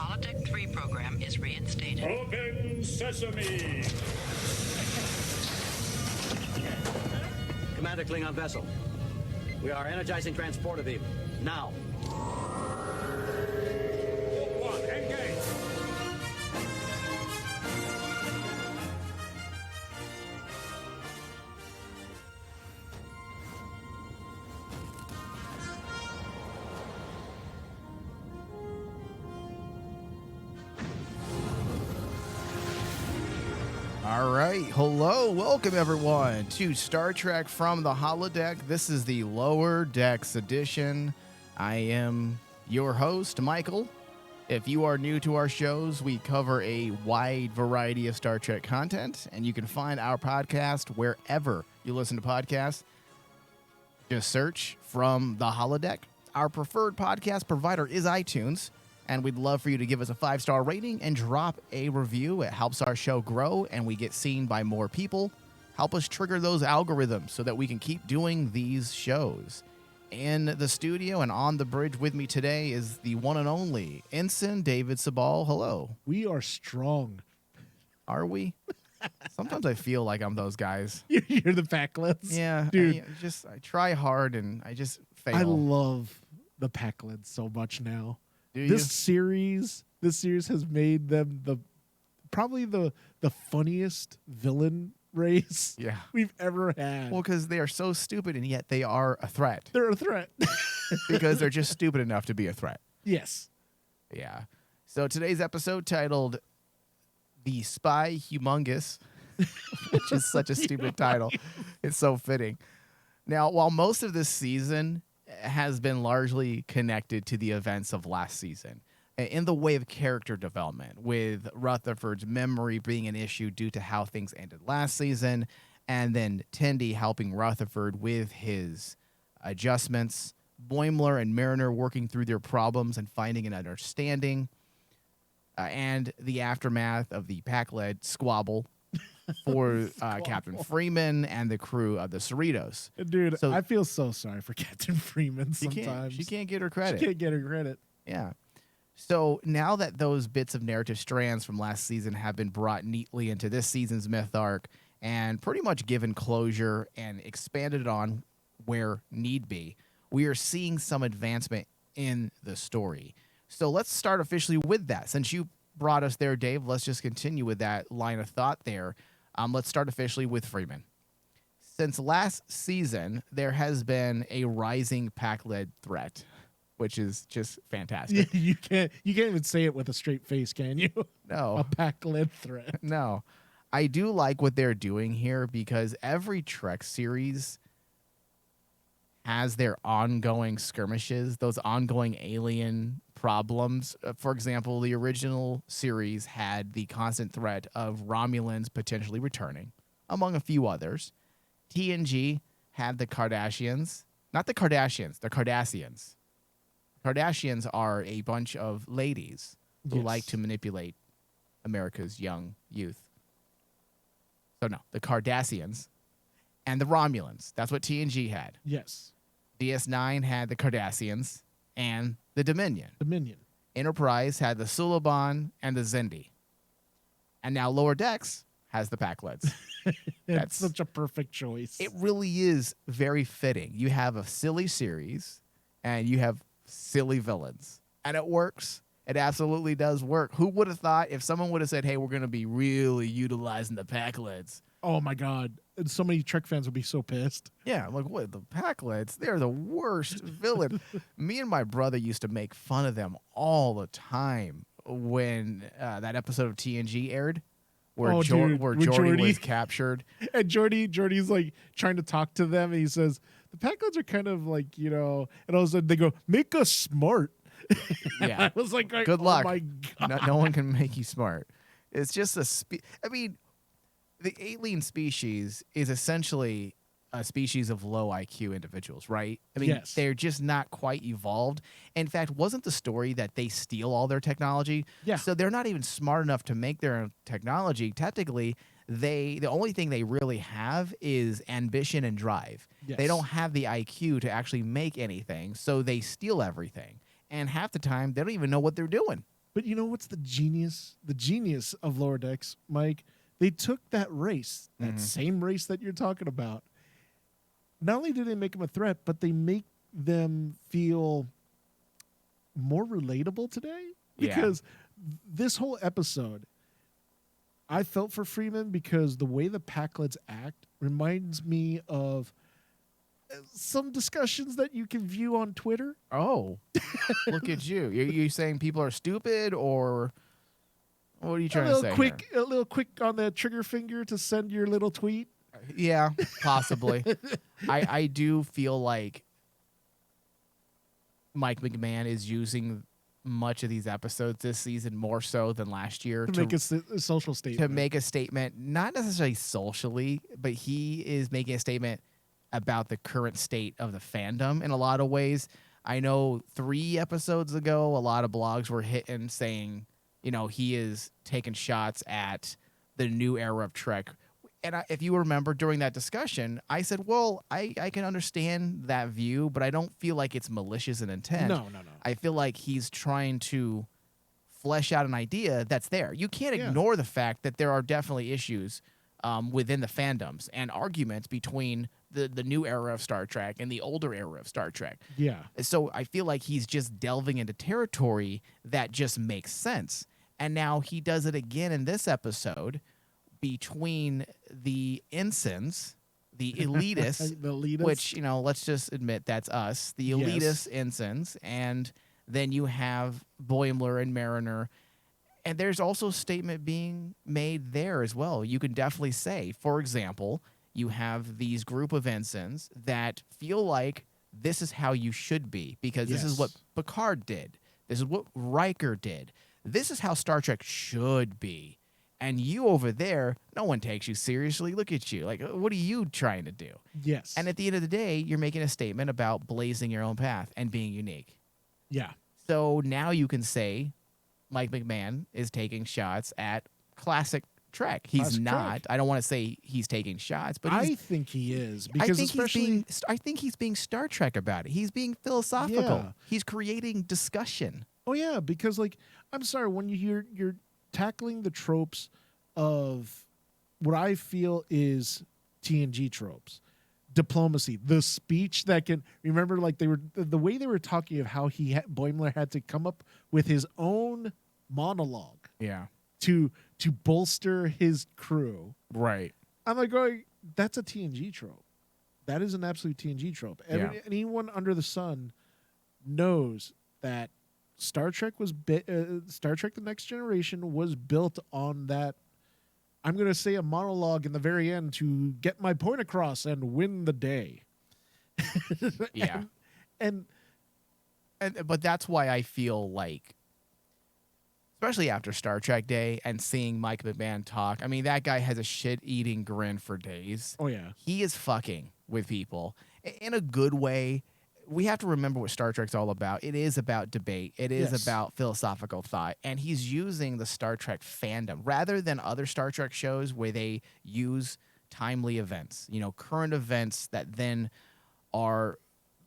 Holodeck 3 program is reinstated. Open sesame! Commander Klingon vessel. We are energizing transporter beam. Now. One, engage! All right. Hello. Welcome, everyone, to Star Trek from the Holodeck. This is the Lower Decks edition. I am your host, Michael. If you are new to our shows, we cover a wide variety of Star Trek content, and you can find our podcast wherever you listen to podcasts. Just search From the Holodeck. Our preferred podcast provider is iTunes. And we'd love for you to give us a 5-star rating and drop a review. It helps our show grow and we get seen by more people. Help us trigger those algorithms so that we can keep doing these shows. In the studio and on the bridge with me today is the one and only Ensign David Sabal. Hello. We are strong. Are we? Sometimes I feel like I'm those guys. You're the Paccodes. Yeah, dude. I try hard and I just fail. I love the Paccodes so much now. Do This series has made them probably the funniest villain race we've ever had. Well, because they are so stupid and yet they are a threat. They're a threat. Because they're just stupid enough to be a threat. Yes. Yeah. So today's episode titled The Spy Humongous, which is such a stupid title. It's so fitting. Now, while most of this season has been largely connected to the events of last season in the way of character development, with Rutherford's memory being an issue due to how things ended last season, and then Tendi helping Rutherford with his adjustments, Boimler and Mariner working through their problems and finding an understanding, and the aftermath of the Packlet squabble for Captain Freeman and the crew of the Cerritos. Dude, So- I feel so sorry for Captain Freeman She sometimes. can't get her credit. She can't get her credit. Yeah. So now that those bits of narrative strands from last season have been brought neatly into this season's myth arc and pretty much given closure and expanded on where need be, we are seeing some advancement in the story. So let's start officially with that. Since you brought us there, Dave, let's just continue with that line of thought there. Let's start officially with Freeman. Since last season, there has been a rising Pack-led threat, which is just fantastic. You can't even say it with a straight face, can you? No. A Pack-led threat. No. I do like what they're doing here because every Trek series has their ongoing skirmishes, those ongoing alien problems. For example, the original series had the constant threat of Romulans potentially returning, among a few others. TNG had the Kardashians. Not the Kardashians, the Cardassians. Kardashians are a bunch of ladies who Yes. like to manipulate America's young youth. So no, the Cardassians and the Romulans. That's what TNG had. Yes. DS9 had the Cardassians and the Dominion. Dominion. Enterprise had the Suliban and the Xindi. And now Lower Decks has the Packlets. That's such a perfect choice. It really is very fitting. You have a silly series and you have silly villains. And it works. It absolutely does work. Who would have thought if someone would have said, hey, we're going to be really utilizing the Packlets? Oh my God. And so many Trek fans would be so pissed. Yeah, I'm like, what? The Packlets? They're the worst villain. Me and my brother used to make fun of them all the time when that episode of TNG aired where, Oh, dude, where with Geordi Geordi. was captured. And Jordy's like trying to talk to them, and he says, the Packodes are kind of like, and all of a sudden they go, make us smart. Yeah. I was like, Good oh luck. my God. No one can make you smart. It's just I mean, the alien species is essentially a species of low IQ individuals, right? I mean, Yes. they're just not quite evolved. In fact, wasn't the story that they steal all their technology? Yeah. So they're not even smart enough to make their own technology. Technically, the only thing they really have is ambition and drive. Yes. They don't have the IQ to actually make anything, so they steal everything. And half the time, they don't even know what they're doing. But you know what's the genius? The genius of Lower Decks, Mike, they took that race, that same race that you're talking about. Not only do they make them a threat, but they make them feel more relatable today. Because this whole episode, I felt for Freeman because the way the Paccodes act reminds me of some discussions that you can view on Twitter. Oh, look at you. You saying people are stupid, or what are you trying to say here? A little quick on the trigger finger to send your little tweet. Yeah, possibly. I do feel like Mike McMahon is using much of these episodes this season more so than last year to make a social statement. To make a statement, not necessarily socially, but he is making a statement about the current state of the fandom in a lot of ways. I know 3 episodes ago, a lot of blogs were hitting saying, he is taking shots at the new era of Trek. And if you remember during that discussion, I said, well, I can understand that view, but I don't feel like it's malicious in intent. No. I feel like he's trying to flesh out an idea that's there. You can't ignore the fact that there are definitely issues within the fandoms and arguments between the new era of Star Trek and the older era of Star Trek. Yeah. So I feel like he's just delving into territory that just makes sense. And now he does it again in this episode between the ensigns, the elitists, which, let's just admit that's us, the elitist ensigns, and then you have Boimler and Mariner. And there's also a statement being made there as well. You can definitely say, for example, you have these group of ensigns that feel like this is how you should be because this is what Picard did. This is what Riker did. This is how Star Trek should be. And you over there, no one takes you seriously. Look at you. Like, what are you trying to do? Yes. And at the end of the day, you're making a statement about blazing your own path and being unique. Yeah. So now you can say Mike McMahon is taking shots at classic Trek. He's not. Trek. I don't want to say he's taking shots, but I think he is because I think he's being Star Trek about it. He's being philosophical. Yeah. He's creating discussion. Oh yeah, because I'm sorry, when you're tackling the tropes of what I feel is TNG tropes. Diplomacy, the speech that can remember, the way they were talking of how Boimler had to come up with his own monologue, to bolster his crew, right? I'm like going, that's a TNG trope. That is an absolute TNG trope. Anyone under the sun knows that Star Trek Star Trek: The Next Generation was built on that. I'm going to say a monologue in the very end to get my point across and win the day. But that's why I feel like, especially after Star Trek Day and seeing Mike McMahon talk, I mean, that guy has a shit-eating grin for days. Oh, yeah. He is fucking with people in a good way. We have to remember what Star Trek's all about. It is about debate. It is about philosophical thought. And he's using the Star Trek fandom rather than other Star Trek shows where they use timely events, current events that then are,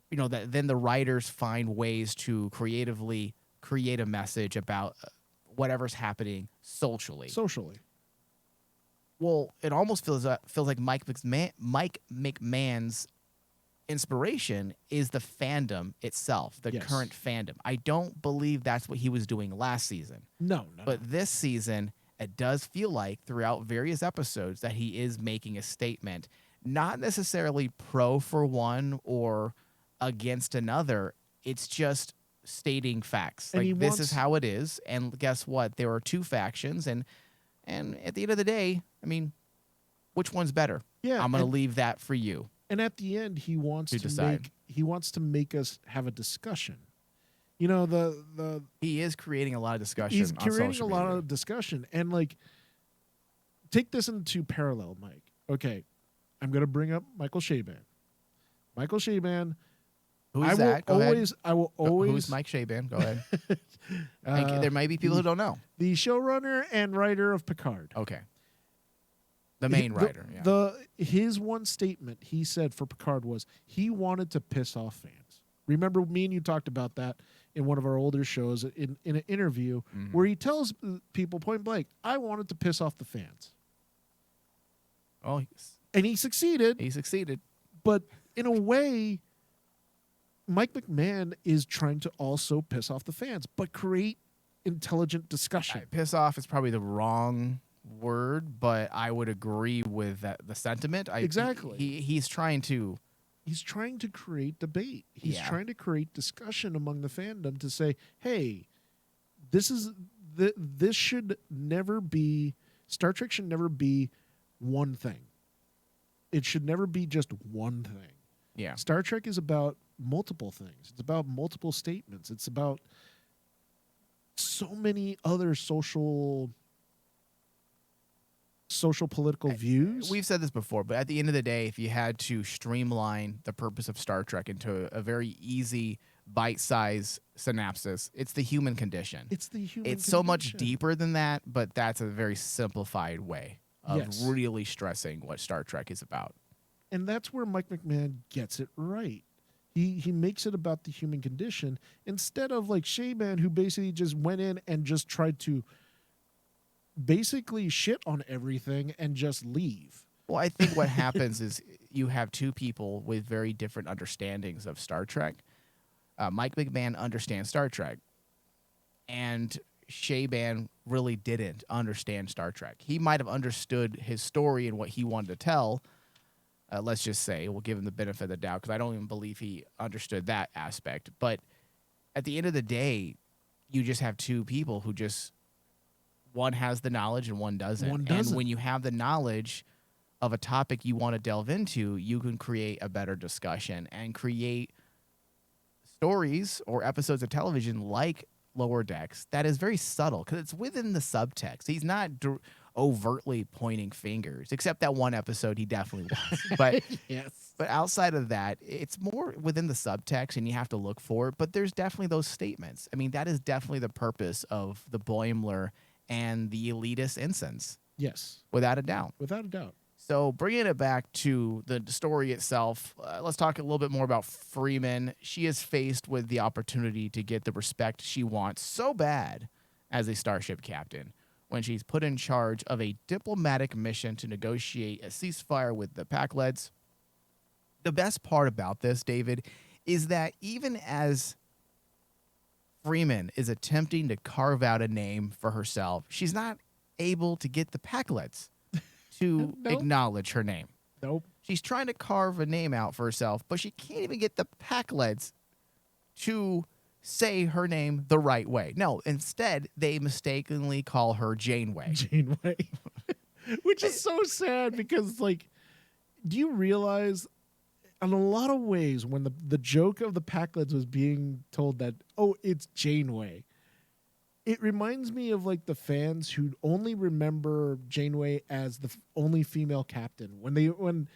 that then the writers find ways to creatively create a message about whatever's happening socially. Well, it almost feels like Mike McMahon's inspiration is the fandom itself, the current fandom. I don't believe that's what he was doing last season. No. But this season, it does feel like throughout various episodes that he is making a statement, not necessarily pro for one or against another. It's just stating facts. And this is how it is. And guess what? There are 2 factions. And at the end of the day, I mean, which one's better? Yeah, I'm going to leave that for you. And at the end, he wants to decide. He wants to make us have a discussion. He is creating a lot of discussion. He's creating a lot of discussion, and take this into parallel, Mike. Okay, I'm gonna bring up Michael Chabon. Michael Chabon. Who's that? Go ahead. I will always. Who's Mike Chabon? Go ahead. There might be people who don't know. The showrunner and writer of Picard. Okay. The main writer. His one statement he said for Picard was he wanted to piss off fans. Remember, me and you talked about that in one of our older shows in an interview where he tells people point blank, I wanted to piss off the fans. Oh, And he succeeded. he succeeded. But in a way, Mike McMahon is trying to also piss off the fans, but create intelligent discussion. Piss off is probably the wrong word, but I would agree with the sentiment. Exactly. He's trying to. He's trying to create debate. He's Yeah. trying to create discussion among the fandom to say, hey, this should never be, Star Trek should never be one thing. It should never be just one thing. Yeah. Star Trek is about multiple things. It's about multiple statements. It's about so many other social political views. We've said this before, but at the end of the day, if you had to streamline the purpose of Star Trek into a very easy bite-sized synopsis, it's the human condition. It's the human It's so much condition. deeper than that, but that's a very simplified way of Yes. really stressing what Star Trek is about. And that's where Mike McMahon gets it right. He makes it about the human condition instead of like Shayman, who basically just went in and just tried to basically shit on everything and just leave. Well, I think what happens is you have two people with very different understandings of Star Trek. Mike McMahon understands Star Trek, and Shayban really didn't understand Star Trek. He might have understood his story and what he wanted to tell. Let's just say, we'll give him the benefit of the doubt because I don't even believe he understood that aspect. But at the end of the day, you just have two people who just, one has the knowledge and one doesn't. One doesn't. And when you have the knowledge of a topic you want to delve into, you can create a better discussion and create stories or episodes of television like Lower Decks that is very subtle because it's within the subtext. He's not overtly pointing fingers, except that one episode he definitely was. But Yes. but outside of that, it's more within the subtext, and you have to look for it. But there's definitely those statements. I mean, that is definitely the purpose of the Boimler and the elitist ensigns, Yes. without a doubt. Without a doubt. So bringing it back to the story itself, let's talk a little bit more about Freeman. She is faced with the opportunity to get the respect she wants so bad as a starship captain when she's put in charge of a diplomatic mission to negotiate a ceasefire with the Paccodes. The best part about this, David, is that even as Freeman is attempting to carve out a name for herself, she's not able to get the Paccodes to Nope. acknowledge her name. Nope. She's trying to carve a name out for herself, but she can't even get the Paccodes to say her name the right way. No, instead, they mistakenly call her Janeway. Janeway. Which is so sad because, like, do you realize in a lot of ways when the joke of the Paccodes was being told that, oh, it's Janeway, it reminds me of like the fans who only remember Janeway as the only female captain. When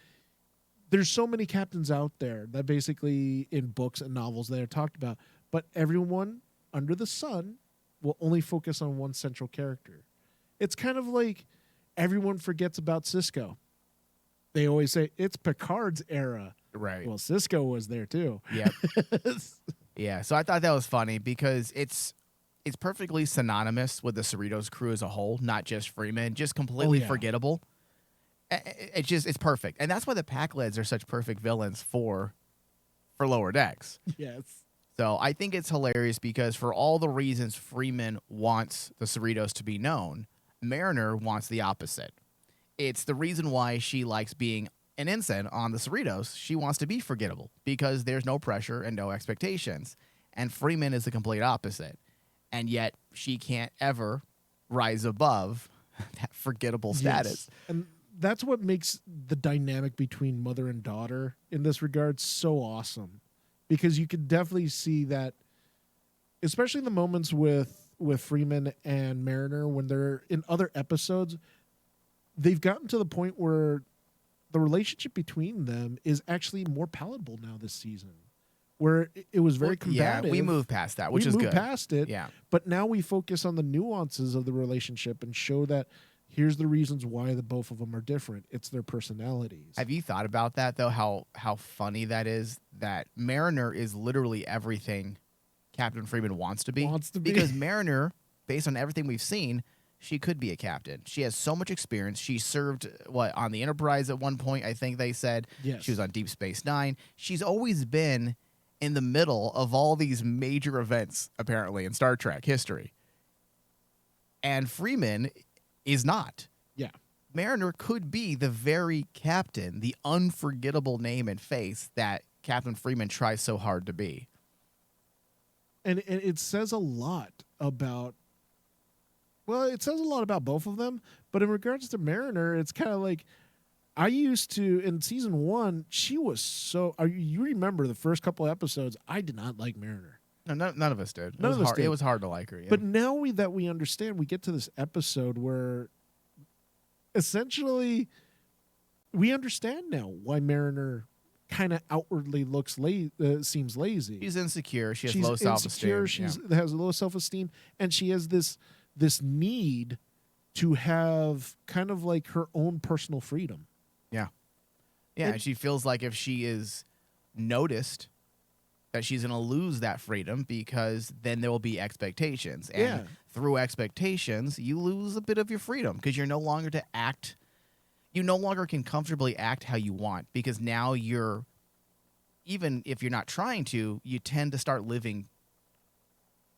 there's so many captains out there that basically in books and novels they're talked about, but everyone under the sun will only focus on one central character. It's kind of like everyone forgets about Cisco. They always say it's Picard's era. Right. Well, Cisco was there too. Yep. Yeah. So I thought that was funny because it's perfectly synonymous with the Cerritos crew as a whole, not just Freeman, just completely yeah. forgettable. It's perfect. And that's why the Paccodes are such perfect villains for Lower Decks. Yes. So I think it's hilarious because for all the reasons Freeman wants the Cerritos to be known, Mariner wants the opposite. It's the reason why she likes being an ensign on the Cerritos. She wants to be forgettable because there's no pressure and no expectations. And Freeman is the complete opposite. And yet she can't ever rise above that forgettable status. Yes. And that's what makes the dynamic between mother and daughter in this regard so awesome. Because you can definitely see that, especially in the moments with Freeman and Mariner, when they're in other episodes, they've gotten to the point where the relationship between them is actually more palatable now this season. Where it was very combative. Yeah, we moved past that, which is we good. moved past it. Yeah. But now we focus on the nuances of the relationship and show that, Here's the reasons why the both of them are different. It's their personalities. Have you thought about that though? How funny that is. That Mariner is literally everything Captain Freeman wants to be. Because Mariner, based on everything we've seen, she could be a captain. She has so much experience. She served on the Enterprise at one point. I think they said Yes. She was on Deep Space Nine. She's always been in the middle of all these major events, apparently, in Star Trek history. And Freeman is not. Yeah. Mariner could be the very captain, the unforgettable name and face that Captain Freeman tries so hard to be. And it says a lot about, well, it says a lot about both of them, but in regards to Mariner, it's kind of like, I used to, in season 1, she was so, you remember the first couple of episodes, I did not like Mariner. No, none of us did. None of us did. It was hard to like her. Yeah. But now that we understand, we get to this episode where essentially we understand now why Mariner kind of outwardly looks seems lazy. She's insecure. She has She's low self-esteem. She has low self-esteem, and she has this need to have kind of like her own personal freedom. Yeah. And she feels like if she is noticed, that she's going to lose that freedom because then there will be expectations. And through expectations, you lose a bit of your freedom because you're no longer you no longer can comfortably act how you want because now even if you're not trying to, you tend to start living.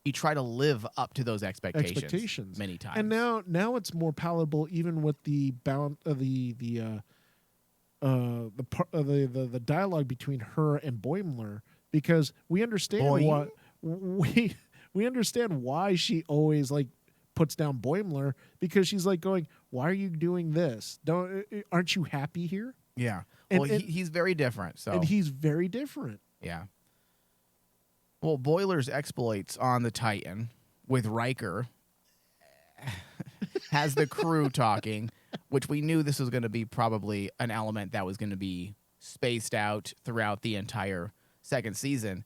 You try to live up to those expectations many times. And now it's more palatable even with the the dialogue between her and Boimler. Because we understand we understand why she always like puts down Boimler because she's like going, "Why are you doing this? Aren't you happy here?" Yeah. And he's very different. So and he's very different. Yeah. Well, Boiler's exploits on the Titan with Riker has the crew talking, which we knew this was going to be probably an element that was going to be spaced out throughout the entire second season.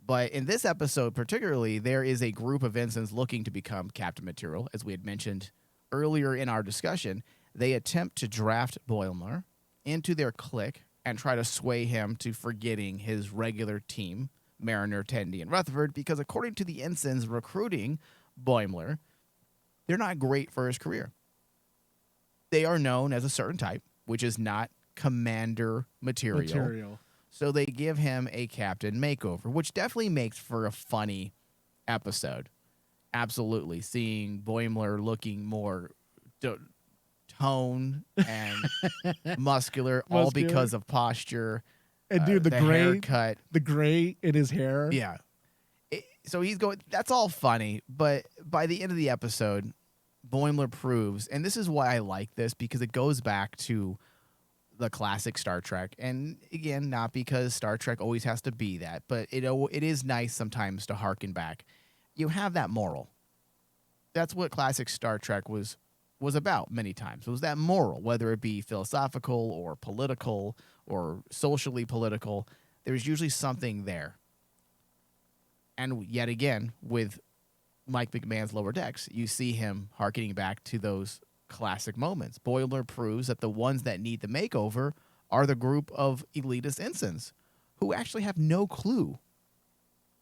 But in this episode particularly, there is a group of ensigns looking to become captain material. As we had mentioned earlier in our discussion, they attempt to draft Boimler into their clique and try to sway him to forgetting his regular team, Mariner, Tendi, and Rutherford, because according to the ensigns recruiting Boimler, they're not great for his career. They are known as a certain type, which is not commander material. So they give him a Captain Makeover, which definitely makes for a funny episode. Absolutely. Seeing Boimler looking more toned and muscular, all because of posture. And dude, the gray haircut. The gray in his hair. Yeah. So he's going, that's all funny. But by the end of the episode, Boimler proves, and this is why I like this, because it goes back to the classic Star Trek. And again, not because Star Trek always has to be that, but it is nice sometimes to harken back. You have that moral. That's what classic Star Trek was about many times. It was that moral, whether it be philosophical or political or socially political. There's usually something there. And yet again, with Mike McMahon's Lower Decks, you see him harkening back to those classic moments. Boimler proves that the ones that need the makeover are the group of elitist ensigns who actually have no clue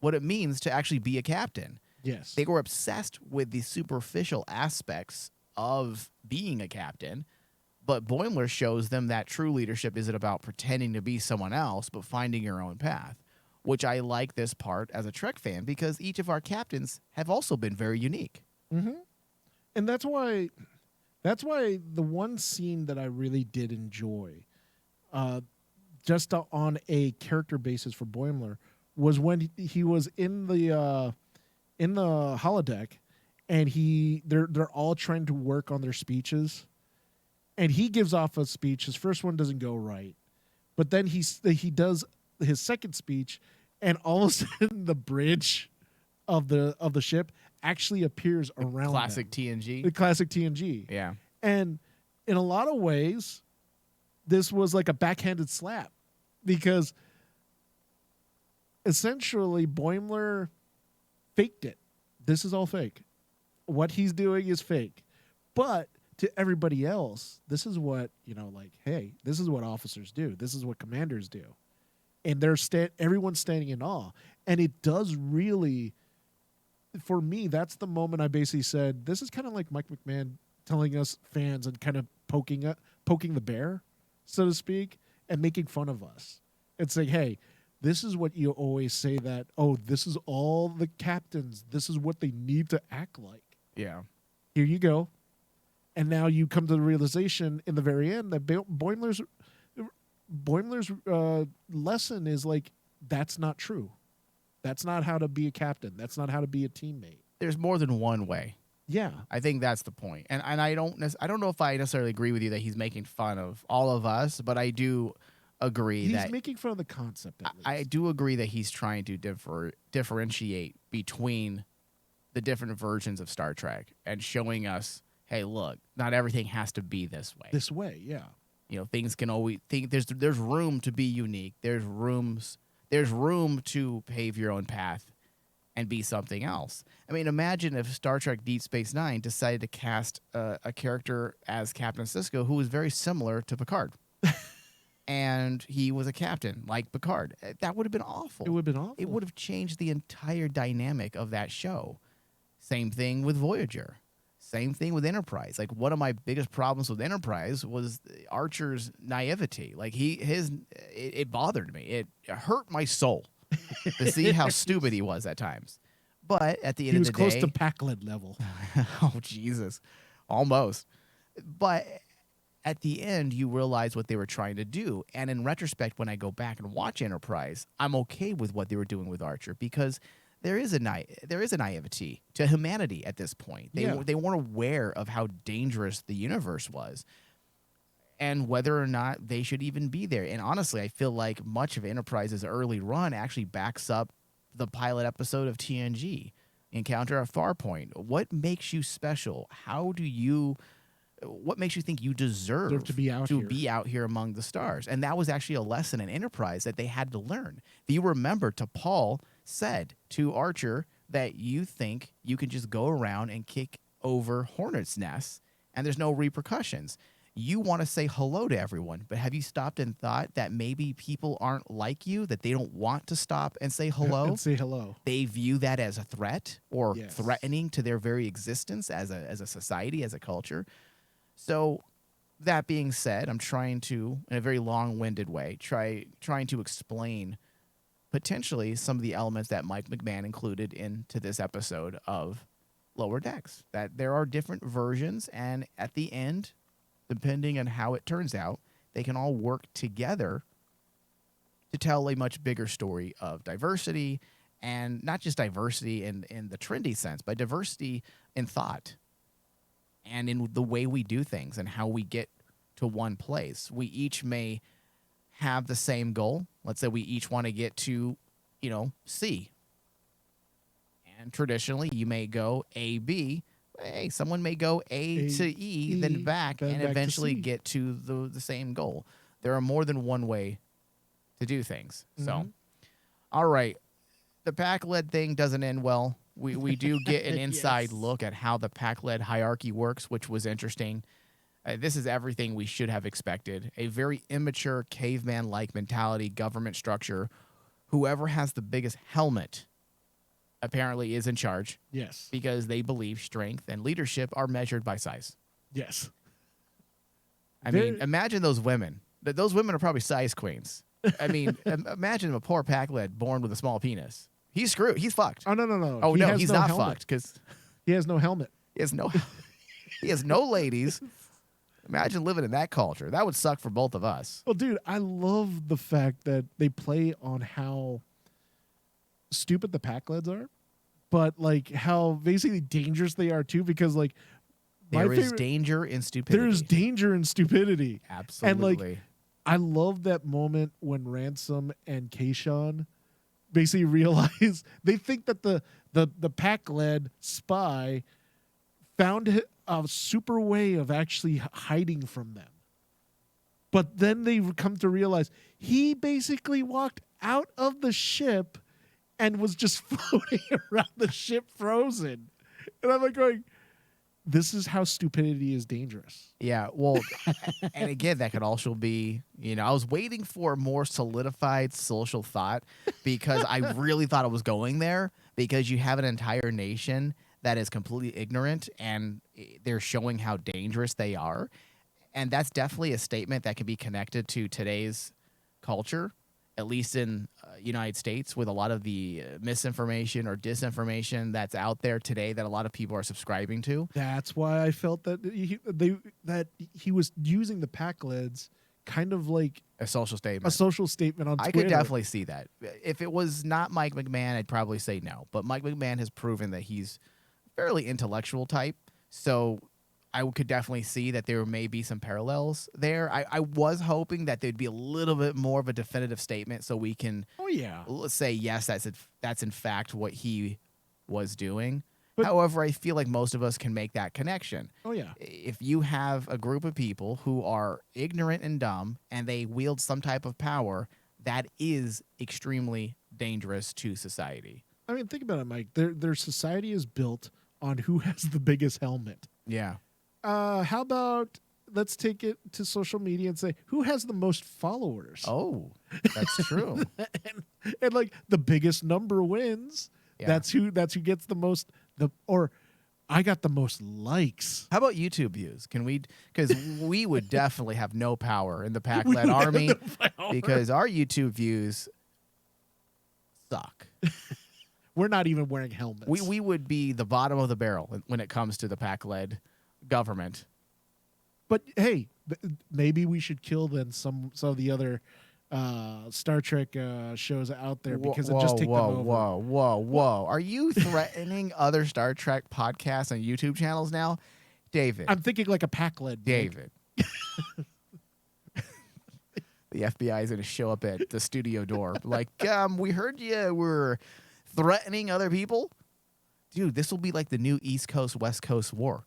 what it means to actually be a captain. Yes. They were obsessed with the superficial aspects of being a captain, but Boimler shows them that true leadership isn't about pretending to be someone else, but finding your own path, which I like this part as a Trek fan because each of our captains have also been very unique. Mm-hmm. And that's why the one scene that I really did enjoy, just on a character basis for Boimler, was when he was in the holodeck, and they're all trying to work on their speeches, and he gives off a speech. His first one doesn't go right, but then he does his second speech, and all of a sudden the bridge of the ship actually appears around Classic them. TNG. The classic TNG. Yeah. And in a lot of ways, this was like a backhanded slap because essentially Boimler faked it. This is all fake. What he's doing is fake. But to everybody else, this is what, like, hey, this is what officers do. This is what commanders do. And everyone's standing in awe. And it does really, for me, that's the moment I basically said, this is kind of like Mike McMahon telling us fans and kind of poking the bear, so to speak, and making fun of us. And saying, hey, this is what you always say that, oh, this is all the captains. This is what they need to act like. Yeah. Here you go. And now you come to the realization in the very end that Boimler's lesson is like, that's not true. That's not how to be a captain. That's not how to be a teammate. There's more than one way. Yeah. I think that's the point. And I don't know if I necessarily agree with you that he's making fun of all of us, but I do agree he's that making fun of the concept, at least. I do agree that he's trying to differentiate between the different versions of Star Trek and showing us, hey, look, not everything has to be this way. This way, yeah. Things can always think there's room to be unique. There's room to pave your own path and be something else. I mean, imagine if Star Trek Deep Space Nine decided to cast a character as Captain Sisko who was very similar to Picard. And he was a captain like Picard. That would have been awful. It would have been awful. It would have changed the entire dynamic of that show. Same thing with Voyager. Same thing with Enterprise. Like, one of my biggest problems with Enterprise was Archer's naivety. Like, it bothered me. It hurt my soul to see how stupid he was at times. But at the end of the day, he was close to Packled level. Oh, Jesus. Almost. But at the end, you realize what they were trying to do. And in retrospect, when I go back and watch Enterprise, I'm okay with what they were doing with Archer because there is a naivety to humanity at this point. They weren't aware of how dangerous the universe was and whether or not they should even be there. And honestly, I feel like much of Enterprise's early run actually backs up the pilot episode of TNG, Encounter at Farpoint. What makes you special? What makes you think you deserve to be out here among the stars? And that was actually a lesson in Enterprise that they had to learn. If you remember, T'Pol said to Archer that you think you can just go around and kick over hornets' nests and there's no repercussions. You want to say hello to everyone, but have you stopped and thought that maybe people aren't like you, that they don't want to stop and say hello? And say hello. They view that as a threat or Yes. threatening to their very existence as a society, as a culture. So that being said, I'm trying to, in a very long-winded way, trying to explain potentially some of the elements that Mike McMahon included into this episode of Lower Decks. That there are different versions, and at the end, depending on how it turns out, they can all work together to tell a much bigger story of diversity, and not just diversity in the trendy sense, but diversity in thought and in the way we do things and how we get to one place. We each may have the same goal. Let's say we each want to get to, C. And traditionally, you may go A, B. Hey, someone may go A to E, then back, and back eventually to C. get to the same goal. There are more than one way to do things. So, all right. The pack-led thing doesn't end well. We do get an inside look at how the pack-led hierarchy works, which was interesting. This is everything we should have expected. A very immature, caveman-like mentality, government structure. Whoever has the biggest helmet apparently is in charge. Yes. Because they believe strength and leadership are measured by size. Yes. I mean, imagine those women. Those women are probably size queens. I mean, imagine a poor pack-led born with a small penis. He's screwed. He's fucked. Oh, no. Oh, no, he's not helmet. fucked because He has no helmet. he has no ladies. Imagine living in that culture. That would suck for both of us. Well, dude, I love the fact that they play on how stupid the pack-leds are, but like how basically dangerous they are too, because like There is danger in stupidity. There's danger in stupidity. Absolutely. And like, I love that moment when Ransom and Kayshawn basically realize they think that the pack-led spy found a super way of actually hiding from them. But then they come to realize he basically walked out of the ship and was just floating around the ship frozen. And I'm like going, this is how stupidity is dangerous. Yeah, well, and again, that could also be, I was waiting for a more solidified social thought because I really thought it was going there because you have an entire nation that is completely ignorant and they're showing how dangerous they are. And that's definitely a statement that can be connected to today's culture, at least in United States, with a lot of the misinformation or disinformation that's out there today that a lot of people are subscribing to. That's why I felt that he was using the Paccodes kind of like A social statement. a social statement on I Twitter. could definitely see that. If it was not Mike McMahon, I'd probably say no. But Mike McMahon has proven that he's fairly intellectual type. So I could definitely see that there may be some parallels there. I was hoping that there'd be a little bit more of a definitive statement so we can Oh yeah. let's say, yes, that's in fact what he was doing. But- However, I feel like most of us can make that connection. Oh yeah. If you have a group of people who are ignorant and dumb and they wield some type of power, that is extremely dangerous to society. I mean, think about it, Mike. Their society is built on who has the biggest helmet. Yeah. How about let's take it to social media and say who has the most followers? Oh, that's true. and like the biggest number wins. Yeah. That's who gets the most or I got the most likes. How about YouTube views? Can we? Because we would definitely have no power in the Pack-led army because our YouTube views suck. We're not even wearing helmets. We would be the bottom of the barrel when it comes to the Pack-led government. But hey, maybe we should kill then some of the other Star Trek shows out there because it just take them over. Whoa. Are you threatening other Star Trek podcasts and YouTube channels now? David. I'm thinking like a Pack-led. David. The FBI is going to show up at the studio door. Like, we heard you were threatening other people. Dude, this will be like the new East Coast, West Coast war.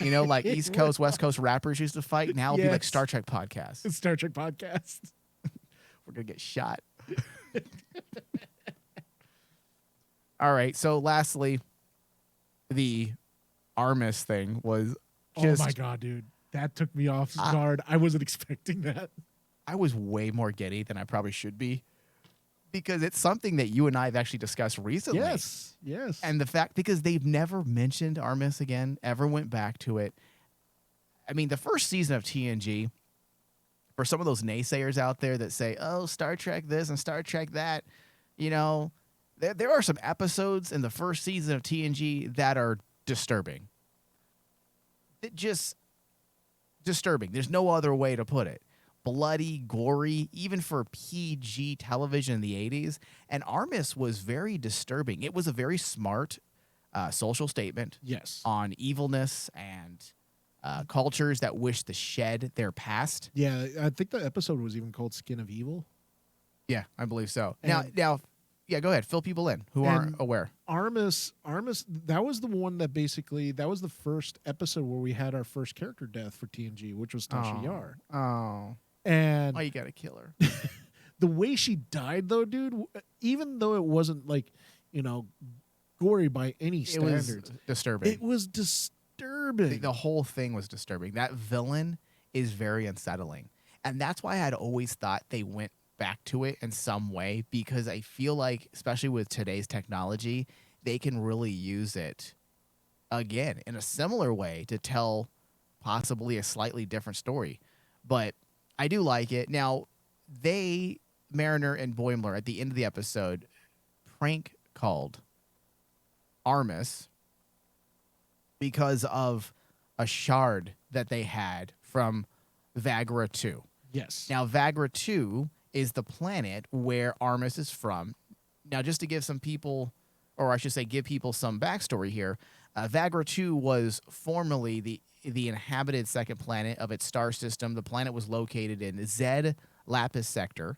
Like East Coast, West Coast rappers used to fight. Now it'll be like Yes. Star Trek podcasts. It's Star Trek podcast. We're going to get shot. All right. So lastly, the Armis thing was just... Oh my god, dude. That took me off guard. I wasn't expecting that. I was way more giddy than I probably should be because it's something that you and I have actually discussed recently. Yes. And the fact, because they've never mentioned Armis again, ever went back to it. I mean, the first season of TNG, for some of those naysayers out there that say, oh, Star Trek this and Star Trek that, there are some episodes in the first season of TNG that are disturbing. Just disturbing. There's no other way to put it. Bloody, gory, even for PG television in the 80s. And Armis was very disturbing. It was a very smart social statement Yes. on evilness and cultures that wish to shed their past. Yeah, I think the episode was even called Skin of Evil. Yeah, I believe so. And- Now, yeah, go ahead. Fill people in who aren't aware. Armis, that was the one that that was the first episode where we had our first character death for TNG, which was Tasha Yar. Oh. And Oh, you got to kill her. the way she died, though, dude, even though it wasn't like, gory by any It was standards, disturbing. it was disturbing. The whole thing was disturbing. That villain is very unsettling. And that's why I'd always thought they went back to it in some way, because I feel like, especially with today's technology, they can really use it again in a similar way to tell possibly a slightly different story. But I do like it. Now, Mariner and Boimler, at the end of the episode, prank called Armis because of a shard that they had from Vagra 2. Yes. Now, Vagra 2 is the planet where Armis is from. Now, just to give some people, or I should say give people some backstory here, Vagra 2 was formerly the inhabited second planet of its star system. The planet was located in Zed Lapis sector.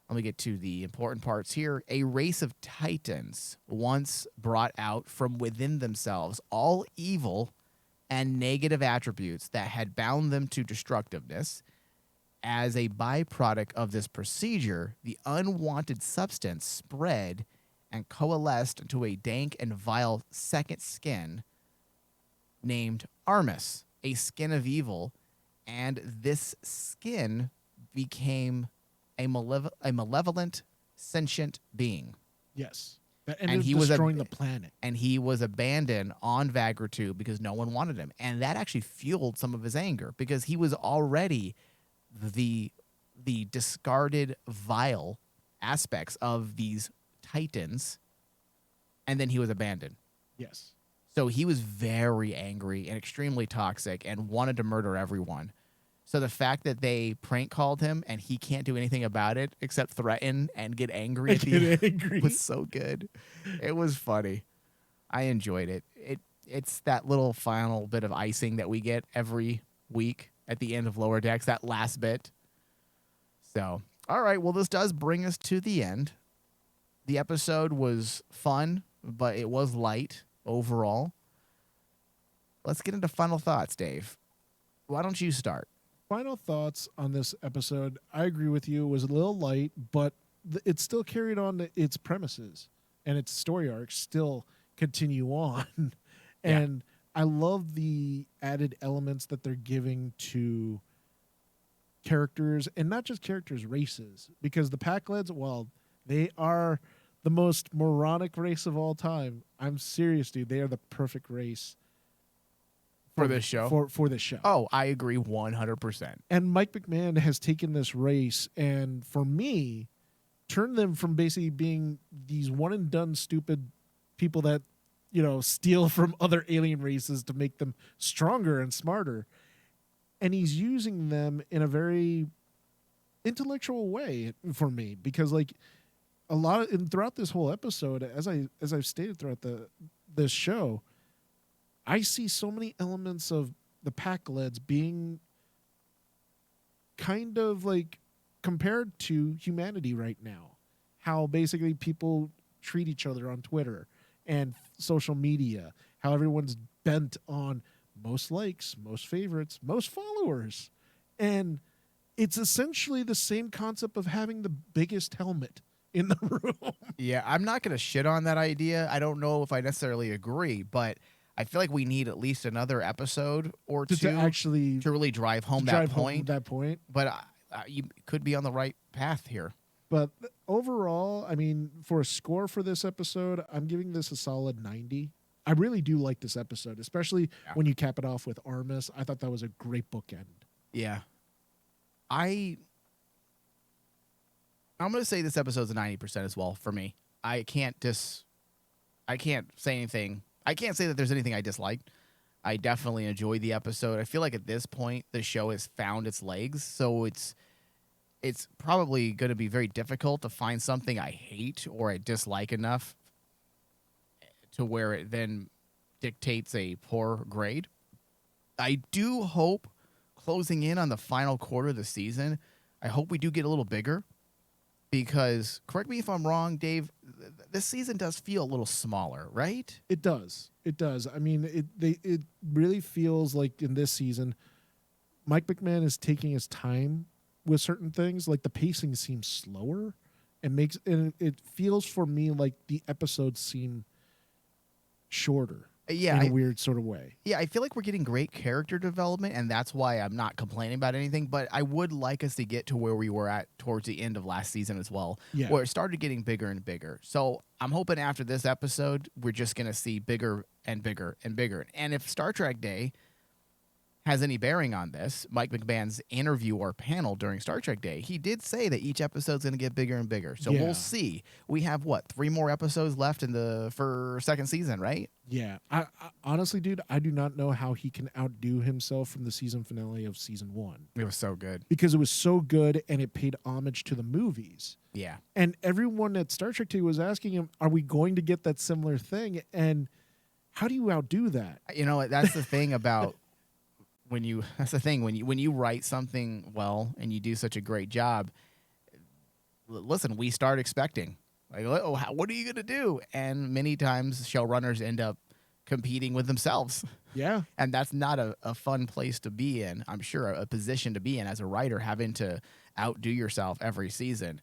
Let me get to the important parts here. A race of titans once brought out from within themselves all evil and negative attributes that had bound them to destructiveness. As a byproduct of this procedure, the unwanted substance spread and coalesced into a dank and vile second skin, named Armis, a skin of evil, and this skin became a malevolent, sentient being. Yes. That And ended he up was destroying the planet. And he was abandoned on Vagratube because no one wanted him. And that actually fueled some of his anger because he was already the discarded, vile aspects of these titans, and then he was abandoned. Yes. So he was very angry and extremely toxic and wanted to murder everyone. So the fact that they prank called him and he can't do anything about it except threaten and get angry at the end was so good. It was funny. I enjoyed it. It's that little final bit of icing that we get every week at the end of Lower Decks, that last bit. So, all right, well, this does bring us to the end. The episode was fun, but it was light overall. Let's get into final thoughts, Dave. Why don't you start? Final thoughts on this episode. I agree with you. It was a little light, but it still carried on its premises, and its story arcs still continue on. And I love the added elements that they're giving to characters, and not just characters, races, because the Paccodes, well, they are the most moronic race of all time. I'm serious, dude. They are the perfect race For this show? For this show. Oh, I agree 100%. And Mike McMahon has taken this race and, for me, turned them from basically being these one and done stupid people that, steal from other alien races to make them stronger and smarter. And he's using them in a very intellectual way for me, because throughout this whole episode, as I've stated throughout this show, I see so many elements of the Paccodes being kind of like compared to humanity right now. How basically people treat each other on Twitter and social media. How everyone's bent on most likes, most favorites, most followers. And it's essentially the same concept of having the biggest helmet in the room. Yeah, I'm not going to shit on that idea. I don't know if I necessarily agree, but I feel like we need at least another episode or two to really drive home that point. But you could be on the right path here. But overall, I mean, for a score for this episode, I'm giving this a solid 90. I really do like this episode, especially when you cap it off with Armis. I thought that was a great bookend. Yeah. I'm going to say this episode's a 90% as well for me. I can't say anything. I can't say that there's anything I disliked. I definitely enjoyed the episode. I feel like at this point, the show has found its legs, so it's probably going to be very difficult to find something I hate or I dislike enough to where it then dictates a poor grade. I do hope, closing in on the final quarter of the season, I hope we do get a little bigger. Because, correct me if I'm wrong, Dave, this season does feel a little smaller, right? It does. It does. I mean, it really feels like in this season, Mike McMahon is taking his time with certain things. Like the pacing seems slower, and it feels for me like the episodes seem shorter. Yeah, in a weird sort of way. Yeah, I feel like we're getting great character development, and that's why I'm not complaining about anything. But I would like us to get to where we were at towards the end of last season as well, where it started getting bigger and bigger. So I'm hoping after this episode, we're just going to see bigger and bigger and bigger. And if Star Trek Day has any bearing on this, Mike McMahon's interview or panel during Star Trek Day, he did say that each episode's going to get bigger and bigger. So we'll see. We have, 3 more episodes left for second season, right? Yeah. I honestly, dude, I do not know how he can outdo himself from the season finale of season 1. It was so good. Because it was so good, and it paid homage to the movies. Yeah. And everyone at Star Trek Day was asking him, are we going to get that similar thing? And how do you outdo that? That's the thing about... When you write something well and you do such a great job, listen, we start expecting, what are you going to do? And many times showrunners end up competing with themselves. Yeah. And that's not a fun place to be in, I'm sure, a position to be in as a writer, having to outdo yourself every season.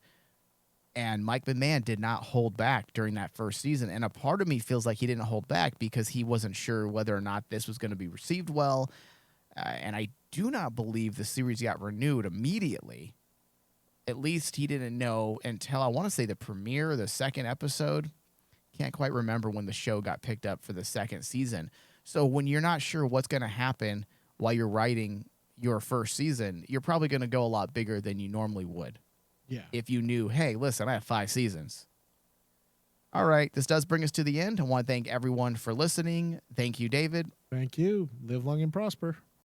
And Mike McMahon did not hold back during that first season. And a part of me feels like he didn't hold back because he wasn't sure whether or not this was going to be received well. And I do not believe the series got renewed immediately. At least he didn't know until, I want to say, the premiere of the second episode. Can't quite remember when the show got picked up for the second season. So when you're not sure what's going to happen while you're writing your first season, you're probably going to go a lot bigger than you normally would. Yeah. If you knew, hey, listen, I have 5 seasons. All right, this does bring us to the end. I want to thank everyone for listening. Thank you, David. Thank you. Live long and prosper.